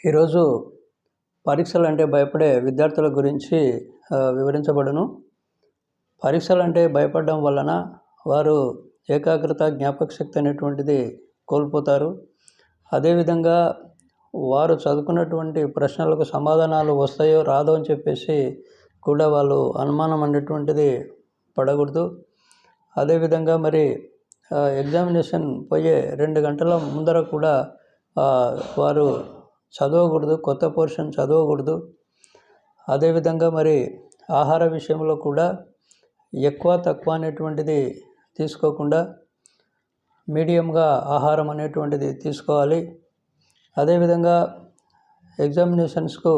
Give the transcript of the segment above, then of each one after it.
ఈరోజు పరీక్షలు అంటే భయపడే విద్యార్థుల గురించి వివరించబడును. పరీక్షలు అంటే భయపడడం వలన వారు ఏకాగ్రత, జ్ఞాపకశక్తి అనేటువంటిది కోల్పోతారు. అదేవిధంగా వారు చదువుకున్నటువంటి ప్రశ్నలకు సమాధానాలు వస్తాయో రాదో అని చెప్పేసి కూడా వాళ్ళు అనుమానం అనేటువంటిది పడకూడదు. అదేవిధంగా మరి ఎగ్జామినేషన్ పోయే 2 గంటల ముందర కూడా వారు చదవకూడదు, కొత్త పోర్షన్ చదవకూడదు. అదేవిధంగా మరి ఆహార విషయంలో కూడా ఎక్కువ తక్కువ అనేటువంటిది తీసుకోకుండా మీడియంగా ఆహారం అనేటువంటిది తీసుకోవాలి. అదేవిధంగా ఎగ్జామినేషన్స్కు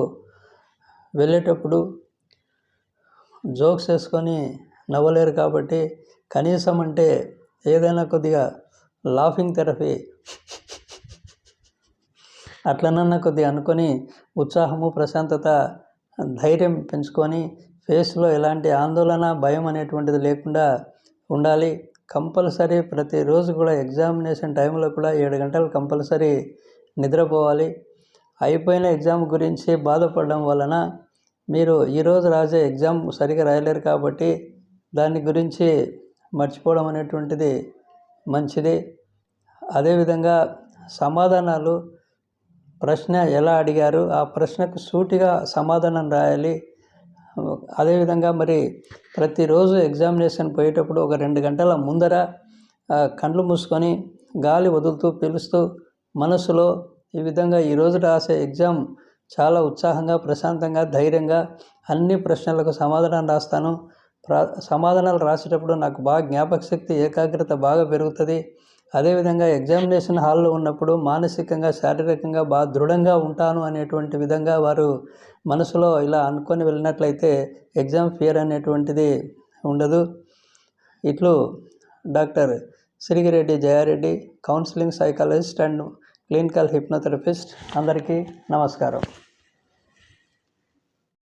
వెళ్ళేటప్పుడు జోక్స్ వేసుకొని నవ్వలేరు కాబట్టి కనీసం అంటే ఏదైనా కొద్దిగా లాఫింగ్ థెరపీ అట్లనన్నా కొద్దిగా అనుకొని ఉత్సాహము, ప్రశాంతత, ధైర్యం పెంచుకొని ఫేస్లో ఎలాంటి ఆందోళన, భయం అనేటువంటిది లేకుండా ఉండాలి. కంపల్సరీ ప్రతిరోజు కూడా ఎగ్జామినేషన్ టైంలో కూడా 7 గంటలు కంపల్సరీ నిద్రపోవాలి. అయిపోయిన ఎగ్జామ్ గురించి బాధపడడం వలన మీరు ఈరోజు రాసే ఎగ్జామ్ సరిగా రాయలేరు కాబట్టి దాని గురించి మర్చిపోవడం అనేటువంటిది మంచిది. అదేవిధంగా సమాధానాలు, ప్రశ్న ఎలా అడిగారు ఆ ప్రశ్నకు సూటిగా సమాధానం రాయాలి. అదేవిధంగా మరి ప్రతిరోజు ఎగ్జామినేషన్ పోయేటప్పుడు ఒక 2 గంటల ముందర కళ్ళు మూసుకొని గాలి వదులుతూ పీలుస్తూ మనసులో ఈ విధంగా ఈరోజు రాసే ఎగ్జామ్ చాలా ఉత్సాహంగా, ప్రశాంతంగా, ధైర్యంగా అన్ని ప్రశ్నలకు సమాధానం రాస్తాను. సమాధానాలు రాసేటప్పుడు నాకు బాగా జ్ఞాపకశక్తి, ఏకాగ్రత బాగా పెరుగుతుంది. అదేవిధంగా ఎగ్జామినేషన్ హాల్లో ఉన్నప్పుడు మానసికంగా, శారీరకంగా బాగా దృఢంగా ఉంటాను అనేటువంటి విధంగా వారు మనసులో ఇలా అనుకొని వెళ్ళినట్లయితే ఎగ్జామ్ ఫియర్ అనేటువంటిది ఉండదు. ఇట్లు doctor Sirigireddy Jayareddy, counselling psychologist and clinical hypnotherapist. అందరికీ నమస్కారం.